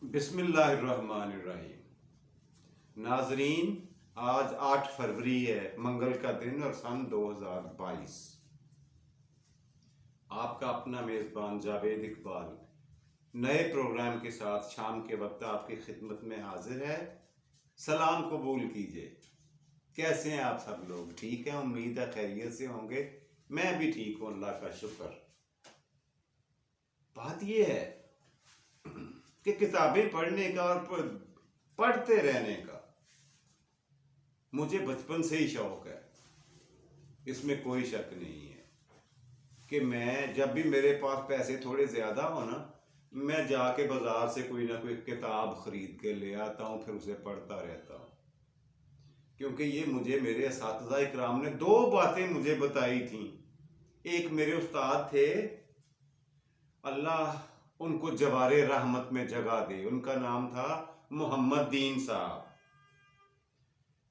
بسم اللہ الرحمن الرحیم۔ ناظرین، آج 8 فروری ہے، منگل کا دن اور سن 2022۔ آپ کا اپنا میزبان جاوید اقبال نئے پروگرام کے ساتھ شام کے وقت آپ کی خدمت میں حاضر ہے۔ سلام قبول کیجئے۔ کیسے ہیں آپ سب لوگ؟ ٹھیک ہیں؟ امید ہے خیریت سے ہوں گے۔ میں بھی ٹھیک ہوں، اللہ کا شکر۔ بات یہ ہے کہ کتابیں پڑھنے کا اور پڑھتے رہنے کا مجھے بچپن سے ہی شوق ہے، اس میں کوئی شک نہیں ہے کہ میں جب بھی میرے پاس پیسے تھوڑے زیادہ ہو نا، میں جا کے بازار سے کوئی نہ کوئی کتاب خرید کے لے آتا ہوں، پھر اسے پڑھتا رہتا ہوں، کیونکہ یہ مجھے میرے اساتذہ اکرام نے 2 باتیں مجھے بتائی تھیں۔ ایک میرے استاد تھے، اللہ ان کو جوار رحمت میں جگہ دے، ان کا نام تھا محمد دین صاحب۔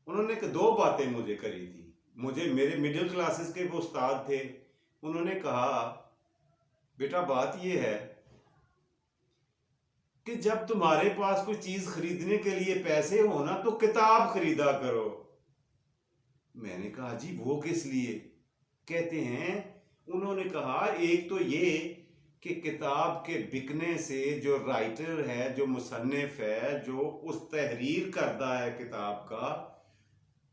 انہوں نے 2 باتیں مجھے کری تھی۔ مجھے میرے مڈل کلاسز کے وہ استاد تھے، انہوں نے کہا بیٹا بات یہ ہے کہ جب تمہارے پاس کوئی چیز خریدنے کے لیے پیسے ہو نا تو کتاب خریدا کرو۔ میں نے کہا جی وہ کس لیے؟ کہتے ہیں انہوں نے کہا ایک تو یہ کہ کتاب کے بکنے سے جو رائٹر ہے، جو مصنف ہے، جو اس تحریر کردہ ہے کتاب کا،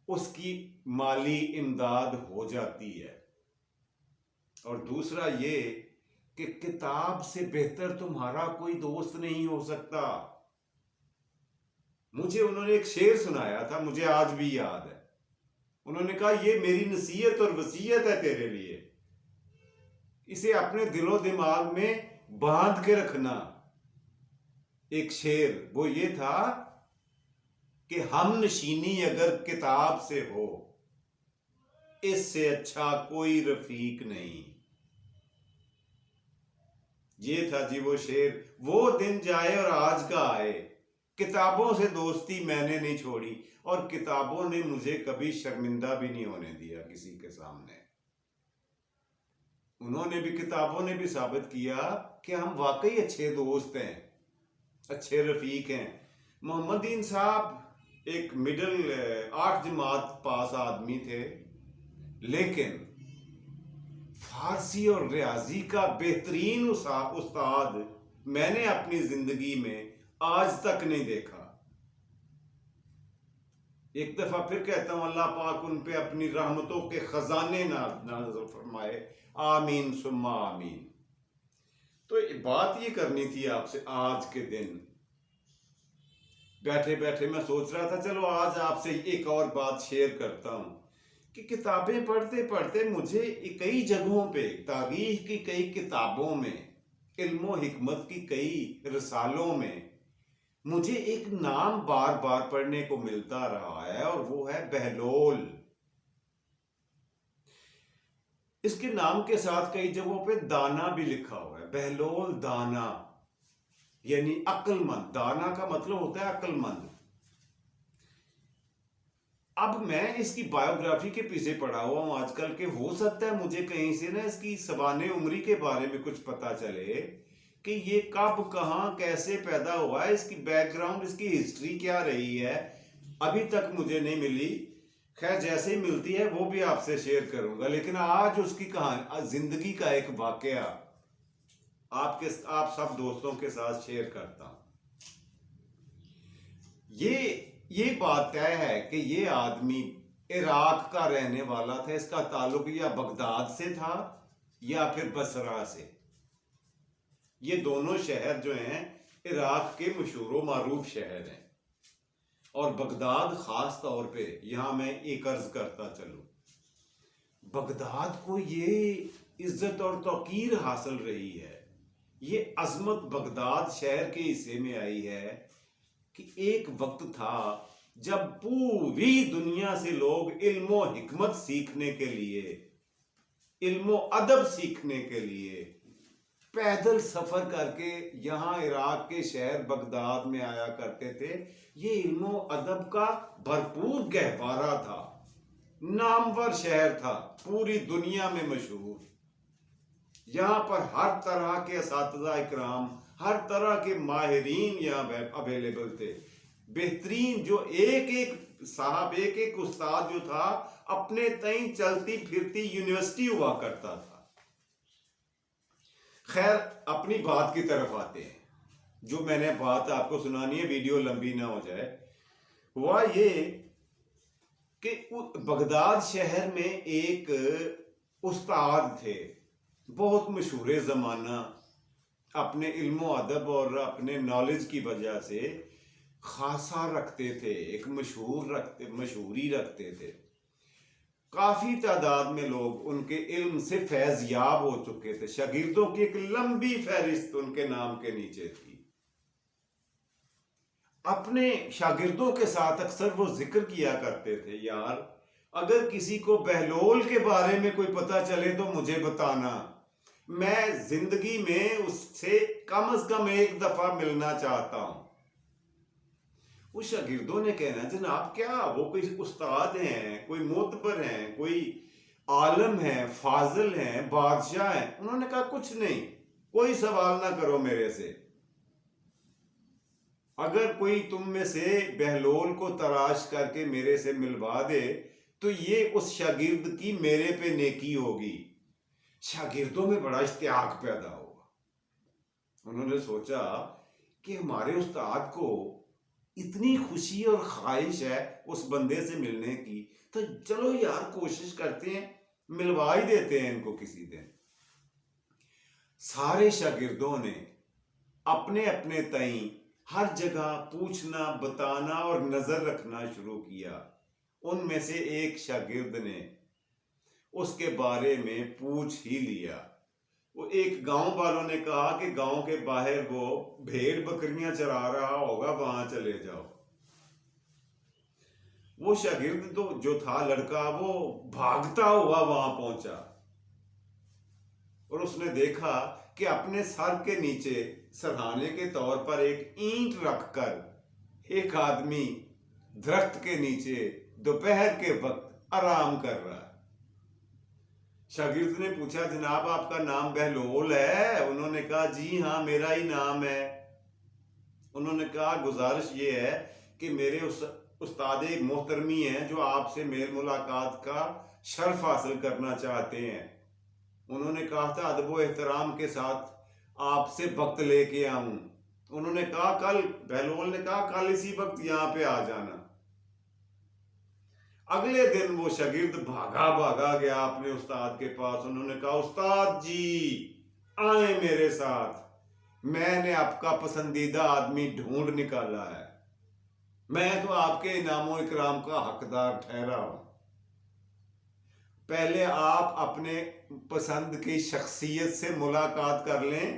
اس کی مالی امداد ہو جاتی ہے، اور دوسرا یہ کہ کتاب سے بہتر تمہارا کوئی دوست نہیں ہو سکتا۔ مجھے انہوں نے ایک شعر سنایا تھا، مجھے آج بھی یاد ہے۔ انہوں نے کہا یہ میری نصیحت اور وصیت ہے تیرے لیے، اسے اپنے دل و دماغ میں باندھ کے رکھنا۔ ایک شعر وہ یہ تھا کہ ہم نشینی اگر کتاب سے ہو، اس سے اچھا کوئی رفیق نہیں۔ یہ تھا جی وہ شعر۔ وہ دن جائے اور آج کا آئے، کتابوں سے دوستی میں نے نہیں چھوڑی، اور کتابوں نے مجھے کبھی شرمندہ بھی نہیں ہونے دیا کسی کے سامنے۔ انہوں نے بھی، کتابوں نے بھی ثابت کیا کہ ہم واقعی اچھے دوست ہیں، اچھے رفیق ہیں۔ محمد دین صاحب ایک مڈل 8 جماعت پاس آدمی تھے، لیکن فارسی اور ریاضی کا بہترین استاد میں نے اپنی زندگی میں آج تک نہیں دیکھا۔ ایک دفعہ پھر کہتا ہوں اللہ پاک ان پہ اپنی رحمتوں کے خزانے نازل فرمائے، آمین ثم آمین۔ تو بات یہ کرنی تھی آپ سے آج کے دن۔ بیٹھے بیٹھے میں سوچ رہا تھا چلو آج آپ سے ایک اور بات شیئر کرتا ہوں کہ کتابیں پڑھتے پڑھتے مجھے کئی جگہوں پہ، تاریخ کی کئی کتابوں میں، علم و حکمت کی کئی رسالوں میں مجھے ایک نام بار بار پڑھنے کو ملتا رہا ہے، اور وہ ہے بہلول۔ اس کے نام کے ساتھ کئی جگہوں پہ دانا بھی لکھا ہوا ہے۔ بہلول دانا یعنی عقل مند۔ دانا کا مطلب ہوتا ہے عقل مند۔ اب میں اس کی بایوگرافی کے پیچھے پڑا ہوا ہوں آج کل، کہ ہو سکتا ہے مجھے کہیں سے نا اس کی سوانح عمری کے بارے میں کچھ پتا چلے کہ یہ کب کہاں کیسے پیدا ہوا ہے، اس کی بیک گراؤنڈ، اس کی ہسٹری کیا رہی ہے، ابھی تک مجھے نہیں ملی۔ خیر جیسے ہی ملتی ہے وہ بھی آپ سے شیئر کروں گا، لیکن آج اس کی کہانی، زندگی کا ایک واقعہ آپ سب دوستوں کے ساتھ شیئر کرتا ہوں۔ یہ بات طے ہے کہ یہ آدمی عراق کا رہنے والا تھا، اس کا تعلق یا بغداد سے تھا یا پھر بصرہ سے۔ یہ دونوں شہر جو ہیں عراق کے مشہور و معروف شہر ہیں، اور بغداد خاص طور پہ، یہاں میں ایک عرض کرتا چلوں، بغداد کو یہ عزت اور توقیر حاصل رہی ہے، یہ عظمت بغداد شہر کے حصے میں آئی ہے کہ ایک وقت تھا جب پوری دنیا سے لوگ علم و حکمت سیکھنے کے لیے، علم و ادب سیکھنے کے لیے پیدل سفر کر کے یہاں عراق کے شہر بغداد میں آیا کرتے تھے۔ یہ علم و ادب کا بھرپور گہوارہ تھا، نامور شہر تھا، پوری دنیا میں مشہور۔ یہاں پر ہر طرح کے اساتذہ اکرام، ہر طرح کے ماہرین یہاں اویلیبل تھے، بہترین، جو ایک ایک صاحب، ایک ایک استاد جو تھا اپنے تئیں چلتی پھرتی یونیورسٹی ہوا کرتا تھا۔ خیر، اپنی بات کی طرف آتے ہیں۔ جو میں نے بات آپ کو سنانی ہے، ویڈیو لمبی نہ ہو جائے، ہوا یہ کہ بغداد شہر میں ایک استاد تھے، بہت مشہور زمانہ، اپنے علم و ادب اور اپنے نالج کی وجہ سے خاصا رکھتے تھے، ایک مشہوری رکھتے تھے۔ کافی تعداد میں لوگ ان کے علم سے فیض یاب ہو چکے تھے، شاگردوں کی ایک لمبی فہرست ان کے نام کے نیچے تھی۔ اپنے شاگردوں کے ساتھ اکثر وہ ذکر کیا کرتے تھے، یار اگر کسی کو بہلول کے بارے میں کوئی پتہ چلے تو مجھے بتانا، میں زندگی میں اس سے کم از کم ایک دفعہ ملنا چاہتا ہوں۔ وہ شاگردوں نے کہنا، جناب کیا وہ کوئی استاد ہیں، کوئی معتبر ہیں، کوئی عالم ہیں، فاضل ہیں، بادشاہ ہیں؟ انہوں نے کہا کچھ نہیں، کوئی سوال نہ کرو میرے سے، اگر کوئی تم میں سے بہلول کو تراش کر کے میرے سے ملوا دے تو یہ اس شاگرد کی میرے پہ نیکی ہوگی۔ شاگردوں میں بڑا اشتیاق پیدا ہوا، انہوں نے سوچا کہ ہمارے استاد کو اتنی خوشی اور خواہش ہے اس بندے سے ملنے کی، تو چلو یار کوشش کرتے ہیں، ملوا ہی دیتے ہیں ان کو کسی دن۔ سارے شاگردوں نے اپنے اپنے تئیں ہر جگہ پوچھنا، بتانا اور نظر رکھنا شروع کیا۔ ان میں سے ایک شاگرد نے اس کے بارے میں پوچھ ہی لیا۔ وہ ایک گاؤں والوں نے کہا کہ گاؤں کے باہر وہ بھیڑ بکریاں چرا رہا ہوگا، وہاں چلے جاؤ۔ وہ شاگرد تو جو تھا لڑکا، وہ بھاگتا ہوا وہاں پہنچا اور اس نے دیکھا کہ اپنے سر کے نیچے سرہانے کے طور پر ایک اینٹ رکھ کر ایک آدمی درخت کے نیچے دوپہر کے وقت آرام کر رہا ہے۔ شاگرد نے پوچھا، جناب آپ کا نام بہلول ہے؟ انہوں نے کہا جی ہاں میرا ہی نام ہے۔ انہوں نے کہا گزارش یہ ہے کہ میرے استاد محترمی ہیں جو آپ سے میل ملاقات کا شرف حاصل کرنا چاہتے ہیں۔ انہوں نے کہا تھا ادب و احترام کے ساتھ آپ سے وقت لے کے آؤں۔ انہوں نے کہا کل، بہلول نے کہا کل اسی وقت یہاں پہ آ جانا۔ اگلے دن وہ شاگرد بھاگا گیا اپنے استاد کے پاس۔ انہوں نے کہا استاد جی آئیں میرے ساتھ، میں نے آپ کا پسندیدہ آدمی ڈھونڈ نکالا ہے، میں تو آپ کے انعام و اکرام کا حقدار ٹھہرا ہوں۔ پہلے آپ اپنے پسند کی شخصیت سے ملاقات کر لیں،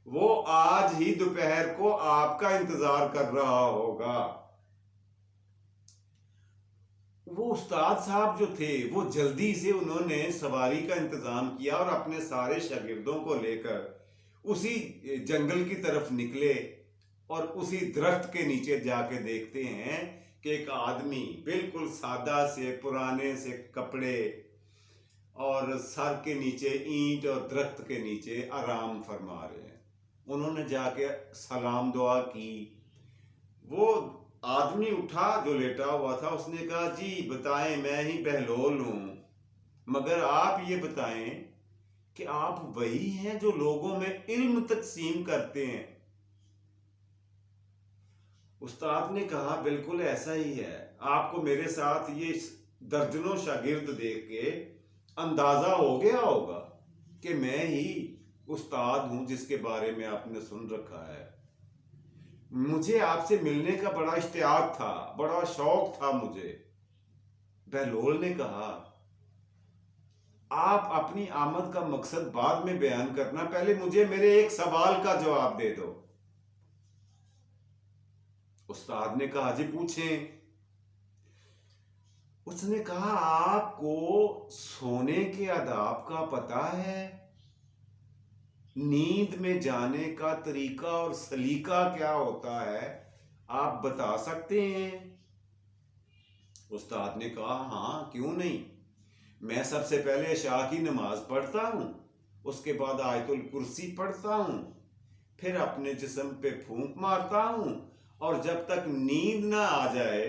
وہ آج ہی دوپہر کو آپ کا انتظار کر رہا ہوگا۔ وہ استاد صاحب جو تھے وہ جلدی سے انہوں نے سواری کا انتظام کیا اور اپنے سارے شاگردوں کو لے کر اسی جنگل کی طرف نکلے، اور اسی درخت کے نیچے جا کے دیکھتے ہیں کہ ایک آدمی بالکل سادہ سے پرانے سے کپڑے اور سر کے نیچے اینٹ اور درخت کے نیچے آرام فرما رہے ہیں۔ انہوں نے جا کے سلام دعا کی۔ وہ آدمی اٹھا جو لیٹا ہوا تھا، اس نے کہا جی بتائیں، میں ہی بہلول ہوں، مگر آپ یہ بتائیں کہ آپ وہی ہیں جو لوگوں میں علم تقسیم کرتے ہیں؟ استاد نے کہا بالکل ایسا ہی ہے، آپ کو میرے ساتھ یہ درجنوں شاگرد دیکھ کے اندازہ ہو گیا ہوگا کہ میں ہی استاد ہوں جس کے بارے میں آپ نے سن رکھا ہے۔ مجھے آپ سے ملنے کا بڑا اشتیاق تھا، بڑا شوق تھا مجھے۔ بہلول نے کہا آپ اپنی آمد کا مقصد بعد میں بیان کرنا، پہلے مجھے میرے ایک سوال کا جواب دے دو۔ استاد نے کہا جی پوچھیں۔ اس نے کہا آپ کو سونے کے آداب کا پتہ ہے؟ نیند میں جانے کا طریقہ اور سلیقہ کیا ہوتا ہے، آپ بتا سکتے ہیں؟ استاد نے کہا ہاں کیوں نہیں، میں سب سے پہلے عشاء کی نماز پڑھتا ہوں، اس کے بعد آیت الکرسی پڑھتا ہوں، پھر اپنے جسم پہ پھونک مارتا ہوں اور جب تک نیند نہ آ جائے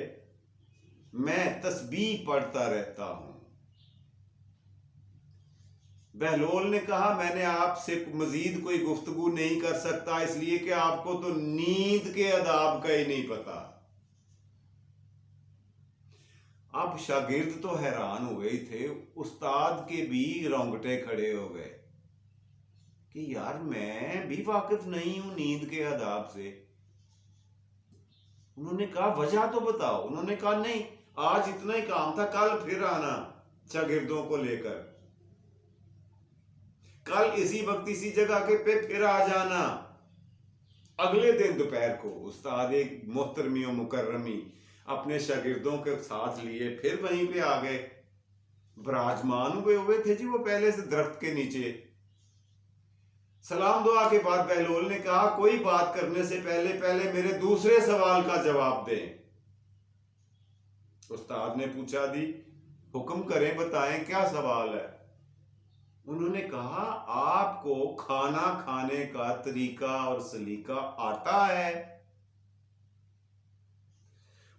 میں تسبیح پڑھتا رہتا ہوں۔ بہلول نے کہا میں نے آپ سے مزید کوئی گفتگو نہیں کر سکتا، اس لیے کہ آپ کو تو نیند کے آداب کا ہی نہیں پتا۔ اب شاگرد تو حیران ہوئے ہی تھے، استاد کے بھی رونگٹے کھڑے ہو گئے کہ یار میں بھی واقف نہیں ہوں نیند کے آداب سے۔ انہوں نے کہا وجہ تو بتاؤ۔ انہوں نے کہا نہیں، آج اتنا ہی کام تھا، کل پھر آنا شاگردوں کو لے کر، کل اسی وقت اسی جگہ کے پہ پھر آ جانا۔ اگلے دن دوپہر کو استاد ایک محترمی و مکرمی اپنے شاگردوں کے ساتھ لیے پھر وہیں پہ آ گئے۔ براجمان ہوئے تھے جی وہ پہلے سے درخت کے نیچے۔ سلام دعا کے بعد بہلول نے کہا کوئی بات کرنے سے پہلے میرے دوسرے سوال کا جواب دیں۔ استاد نے پوچھا دی حکم کریں، بتائیں کیا سوال ہے۔ انہوں نے کہا آپ کو کھانا کھانے کا طریقہ اور سلیقہ آتا ہے؟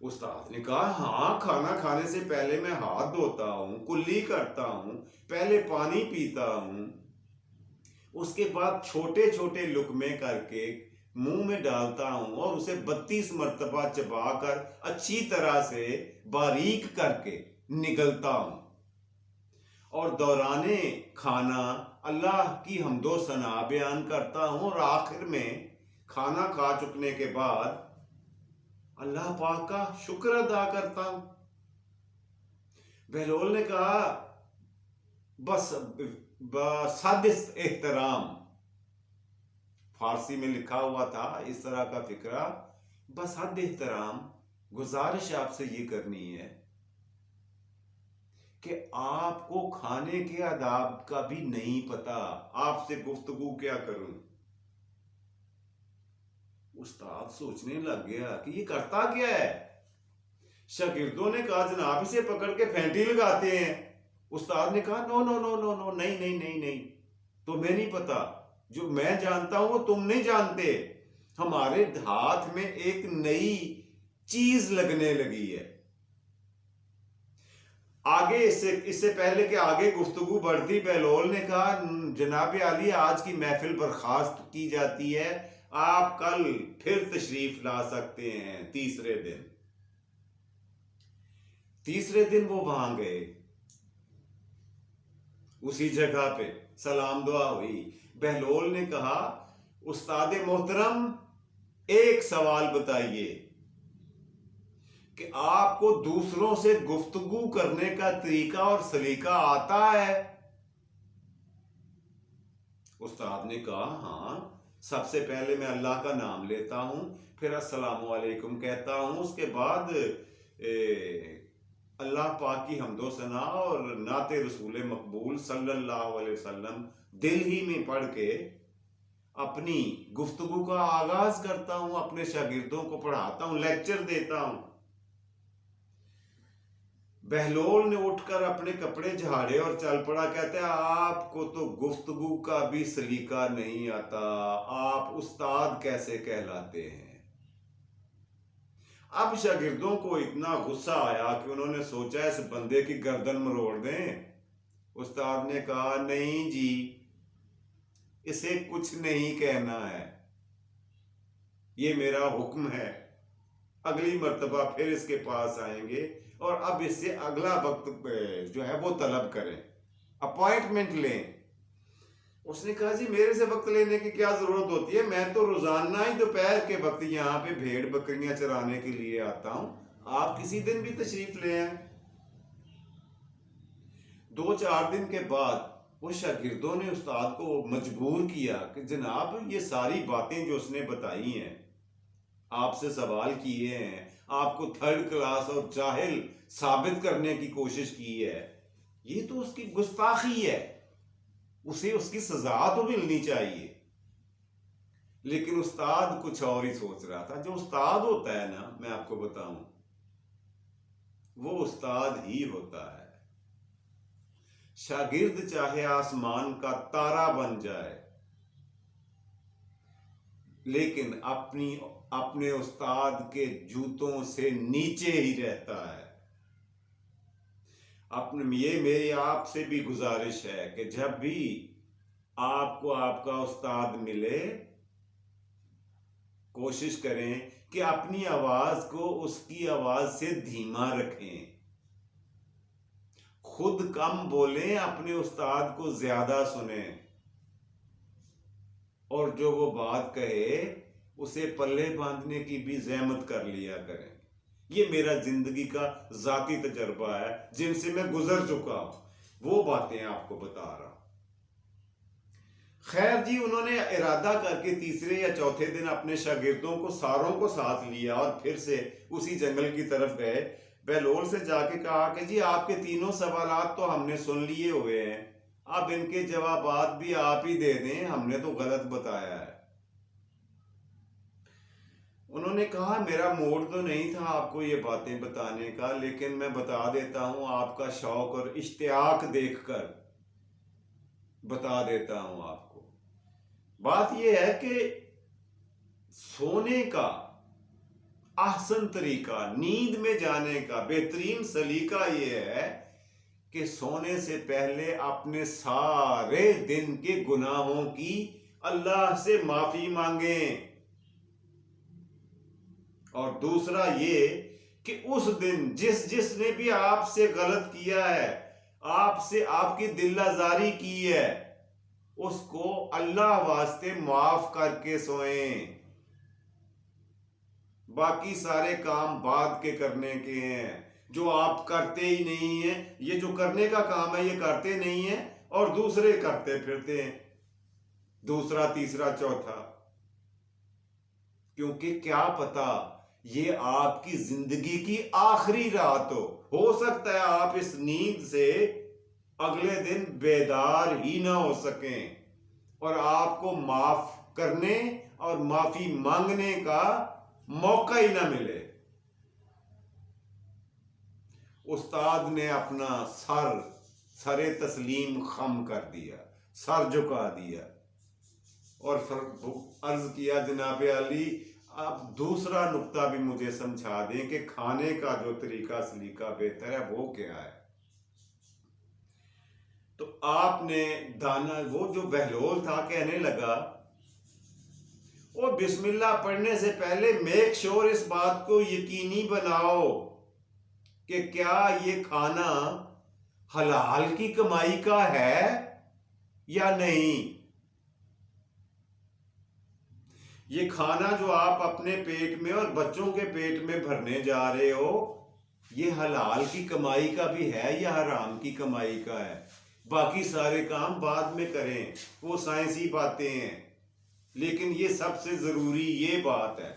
استاد نے کہا ہاں، کھانا کھانے سے پہلے میں ہاتھ دھوتا ہوں، کلی کرتا ہوں، پہلے پانی پیتا ہوں، اس کے بعد چھوٹے چھوٹے لقمے کر کے منہ میں ڈالتا ہوں اور اسے 32 مرتبہ چبا کر اچھی طرح سے باریک کر کے نگلتا ہوں، اور دوران کھانا اللہ کی حمد و ثنا بیان کرتا ہوں، اور آخر میں کھانا کھا چکنے کے بعد اللہ پاک کا شکر ادا کرتا ہوں۔ بہلول نے کہا بس بسادس احترام، فارسی میں لکھا ہوا تھا اس طرح کا فقرہ، بسحد احترام گزارش آپ سے یہ کرنی ہے کہ آپ کو کھانے کے آداب کا بھی نہیں پتا، آپ سے گفتگو کیا کروں۔ استاد سوچنے لگ گیا کہ یہ کرتا کیا ہے۔ شاگردوں نے کہا جناب اسے پکڑ کے پھینٹی لگاتے ہیں۔ استاد نے کہا نو نو نو نو نو، نہیں نہیں نہیں نہیں، تمہیں نہیں پتا، جو میں جانتا ہوں وہ تم نہیں جانتے۔ ہمارے ہاتھ میں ایک نئی چیز لگنے لگی ہے۔ آگے اس سے پہلے کہ آگے گفتگو بڑھتی، بہلول نے کہا جناب عالی آج کی محفل برخاست کی جاتی ہے، آپ کل پھر تشریف لا سکتے ہیں۔ تیسرے دن وہ وہاں گئے، اسی جگہ پہ سلام دعا ہوئی۔ بہلول نے کہا استاد محترم ایک سوال بتائیے کہ آپ کو دوسروں سے گفتگو کرنے کا طریقہ اور سلیقہ آتا ہے؟ استاد نے کہا ہاں، سب سے پہلے میں اللہ کا نام لیتا ہوں، پھر السلام علیکم کہتا ہوں، اس کے بعد اللہ پاک کی حمد و ثنا اور نعت رسول مقبول صلی اللہ علیہ وسلم دل ہی میں پڑھ کے اپنی گفتگو کا آغاز کرتا ہوں، اپنے شاگردوں کو پڑھاتا ہوں، لیکچر دیتا ہوں۔ بہلول نے اٹھ کر اپنے کپڑے جھاڑے اور چل پڑا، کہتا ہے آپ کو تو گفتگو کا بھی سلیقہ نہیں آتا، آپ استاد کیسے کہلاتے ہیں؟ اب شاگردوں کو اتنا غصہ آیا کہ انہوں نے سوچا اس بندے کی گردن مروڑ دیں۔ استاد نے کہا نہیں جی، اسے کچھ نہیں کہنا ہے، یہ میرا حکم ہے، اگلی مرتبہ پھر اس کے پاس آئیں گے اور اب اس سے اگلا وقت جو ہے وہ طلب کریں، اپوائنٹمنٹ لیں۔ اس نے کہا جی میرے سے وقت لینے کی کیا ضرورت ہوتی ہے، میں تو روزانہ ہی دوپہر کے وقت یہاں پہ بھیڑ بکریاں چرانے کے لیے آتا ہوں، آپ کسی دن بھی تشریف لے آئیں۔ 2-4 دن کے بعد وہ شاگردوں نے استاد کو مجبور کیا کہ جناب یہ ساری باتیں جو اس نے بتائی ہیں، آپ سے سوال کیے ہیں، آپ کو تھرڈ کلاس اور جاہل ثابت کرنے کی کوشش کی ہے، یہ تو اس کی گستاخی ہے، اسے اس کی سزا تو ملنی چاہیے۔ لیکن استاد کچھ اور ہی سوچ رہا تھا۔ جو استاد ہوتا ہے نا، میں آپ کو بتاؤں، وہ استاد ہی ہوتا ہے۔ شاگرد چاہے آسمان کا تارا بن جائے، لیکن اپنے استاد کے جوتوں سے نیچے ہی رہتا ہے۔ یہ میری آپ سے بھی گزارش ہے کہ جب بھی آپ کو آپ کا استاد ملے، کوشش کریں کہ اپنی آواز کو اس کی آواز سے دھیما رکھیں، خود کم بولیں، اپنے استاد کو زیادہ سنیں، اور جو وہ بات کہے اسے پلے باندھنے کی بھی زحمت کر لیا کریں۔ یہ میرا زندگی کا ذاتی تجربہ ہے، جن سے میں گزر چکا ہوں، وہ باتیں آپ کو بتا رہا ہوں۔ خیر جی، انہوں نے ارادہ کر کے تیسرے یا چوتھے دن اپنے شاگردوں کو ساروں کو ساتھ لیا اور پھر سے اسی جنگل کی طرف گئے۔ بہلول سے جا کے کہا کہ جی آپ کے تینوں سوالات تو ہم نے سن لیے ہوئے ہیں، اب ان کے جوابات بھی آپ ہی دے دیں، ہم نے تو غلط بتایا ہے۔ انہوں نے کہا میرا موڈ تو نہیں تھا آپ کو یہ باتیں بتانے کا، لیکن میں بتا دیتا ہوں، آپ کا شوق اور اشتیاق دیکھ کر بتا دیتا ہوں آپ کو۔ بات یہ ہے کہ سونے کا احسن طریقہ، نیند میں جانے کا بہترین سلیقہ یہ ہے کہ سونے سے پہلے اپنے سارے دن کے گناہوں کی اللہ سے معافی مانگیں، اور دوسرا یہ کہ اس دن جس نے بھی آپ سے غلط کیا ہے، آپ کی دل آزاری کی ہے، اس کو اللہ واسطے معاف کر کے سوئیں۔ باقی سارے کام بعد کے کرنے کے ہیں، جو آپ کرتے ہی نہیں ہیں۔ یہ جو کرنے کا کام ہے یہ کرتے نہیں ہیں، اور دوسرے کرتے پھرتے ہیں، دوسرا، تیسرا، چوتھا۔ کیونکہ کیا پتا یہ آپ کی زندگی کی آخری رات ہو سکتا ہے آپ اس نیند سے اگلے دن بیدار ہی نہ ہو سکیں، اور آپ کو معاف کرنے اور معافی مانگنے کا موقع ہی نہ ملے۔ استاد نے اپنا سر تسلیم خم کر دیا، سر جھکا دیا، اور عرض کیا جناب علی آپ دوسرا نقطہ بھی مجھے سمجھا دیں کہ کھانے کا جو طریقہ سلیقہ بہتر ہے وہ کیا ہے۔ تو آپ نے وہ جو بہلول تھا کہنے لگا، وہ بسم اللہ پڑھنے سے پہلے میک شور اس بات کو یقینی بناؤ کہ کیا یہ کھانا حلال کی کمائی کا ہے یا نہیں۔ یہ کھانا جو آپ اپنے پیٹ میں اور بچوں کے پیٹ میں بھرنے جا رہے ہو، یہ حلال کی کمائی کا بھی ہے یا حرام کی کمائی کا ہے۔ باقی سارے کام بعد میں کریں، وہ سائنسی باتیں ہیں، لیکن یہ سب سے ضروری یہ بات ہے۔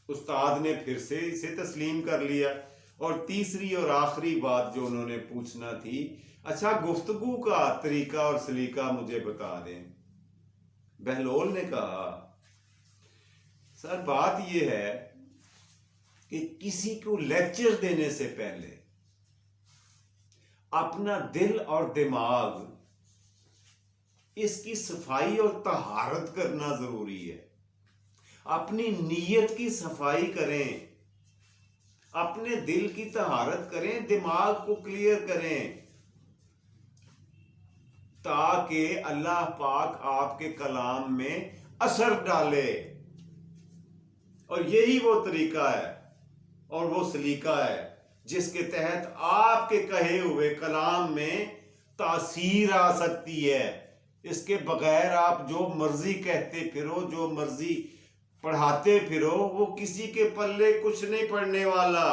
استاد نے پھر سے اسے تسلیم کر لیا، اور تیسری اور آخری بات جو انہوں نے پوچھنا تھی، اچھا گفتگو کا طریقہ اور سلیقہ مجھے بتا دیں۔ بہلول نے کہا سر بات یہ ہے کہ کسی کو لیکچر دینے سے پہلے اپنا دل اور دماغ اس کی صفائی اور طہارت کرنا ضروری ہے۔ اپنی نیت کی صفائی کریں، اپنے دل کی طہارت کریں، دماغ کو کلیئر کریں، تاکہ اللہ پاک آپ کے کلام میں اثر ڈالے۔ اور یہی وہ طریقہ ہے اور وہ سلیقہ ہے جس کے تحت آپ کے کہے ہوئے کلام میں تاثیر آ سکتی ہے۔ اس کے بغیر آپ جو مرضی کہتے پھرو، جو مرضی پڑھاتے پھرو، وہ کسی کے پلے کچھ نہیں پڑنے والا۔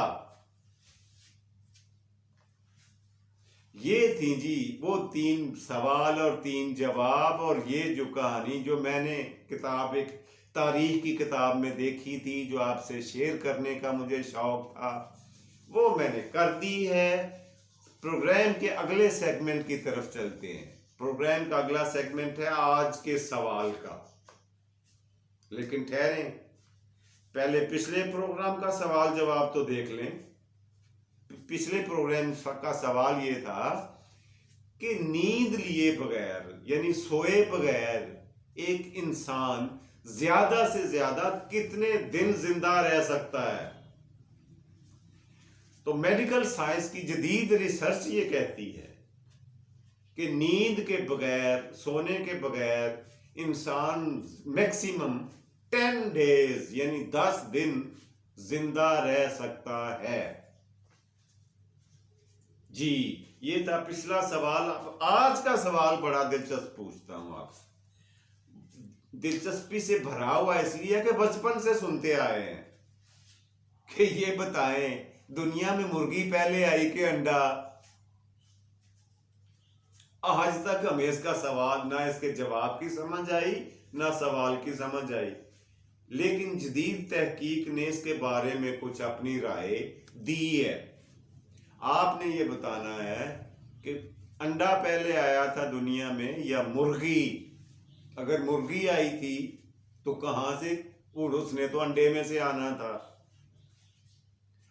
یہ تھی جی وہ 3 سوال اور 3 جواب، اور یہ جو کہانی جو میں نے کتاب، ایک تاریخ کی کتاب میں دیکھی تھی، جو آپ سے شیئر کرنے کا مجھے شوق تھا، وہ میں نے کر دی ہے۔ پروگرام کے اگلے سیگمنٹ کی طرف چلتے ہیں۔ پروگرام کا اگلا سیگمنٹ ہے آج کے سوال کا، لیکن ٹھہریں، پہلے پچھلے پروگرام کا سوال جواب تو دیکھ لیں۔ پچھلے پروگرام کا سوال یہ تھا کہ نیند لیے بغیر، یعنی سوئے بغیر ایک انسان زیادہ سے زیادہ کتنے دن زندہ رہ سکتا ہے؟ تو میڈیکل سائنس کی جدید ریسرچ یہ کہتی ہے کہ نیند کے بغیر، سونے کے بغیر انسان میکسیمم 10 days یعنی 10 دن زندہ رہ سکتا ہے۔ جی یہ تھا پچھلا سوال۔ آج کا سوال بڑا دلچسپ پوچھتا ہوں آپ سے، دلچسپی سے بھرا ہوا اس لیے کہ بچپن سے سنتے آئے ہیں کہ یہ بتائیں دنیا میں مرغی پہلے آئی کہ انڈا؟ آج تک ہمیں اس کا سوال، نہ اس کے جواب کی سمجھ آئی نہ سوال کی سمجھ آئی، لیکن جدید تحقیق نے اس کے بارے میں کچھ اپنی رائے دی ہے۔ آپ نے یہ بتانا ہے کہ انڈا پہلے آیا تھا دنیا میں یا مرغی؟ اگر مرغی آئی تھی تو کہاں سے؟ اس نے تو انڈے میں سے آنا تھا۔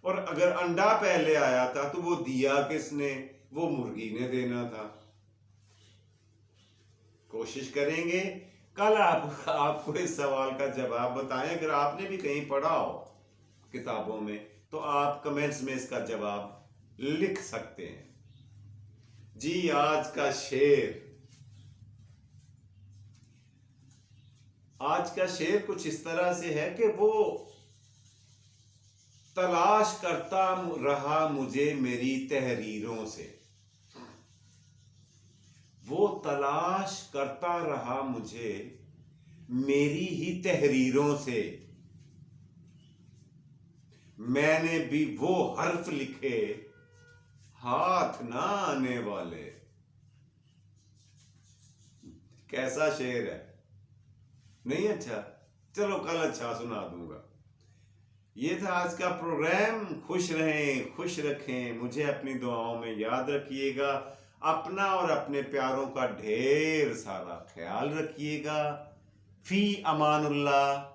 اور اگر انڈا پہلے آیا تھا تو وہ دیا کس نے؟ وہ مرغی نے دینا تھا۔ کوشش کریں گے کل آپ کو اس سوال کا جواب بتائیں۔ اگر آپ نے بھی کہیں پڑھا ہو کتابوں میں تو آپ کمنٹس میں اس کا جواب لکھ سکتے ہیں۔ جی آج کا شعر کچھ اس طرح سے ہے کہ وہ تلاش کرتا رہا مجھے میری تحریروں سے، وہ تلاش کرتا رہا مجھے میری ہی تحریروں سے، میں نے بھی وہ حرف لکھے ہاتھ نہ آنے والے۔ کیسا شعر ہے؟ نہیں اچھا؟ چلو کل اچھا سنا دوں گا۔ یہ تھا آج کا پروگرام۔ خوش رہیں، خوش رکھیں، مجھے اپنی دعاؤں میں یاد رکھیے گا، اپنا اور اپنے پیاروں کا ڈھیر سارا خیال رکھیے گا۔ فی امان اللہ۔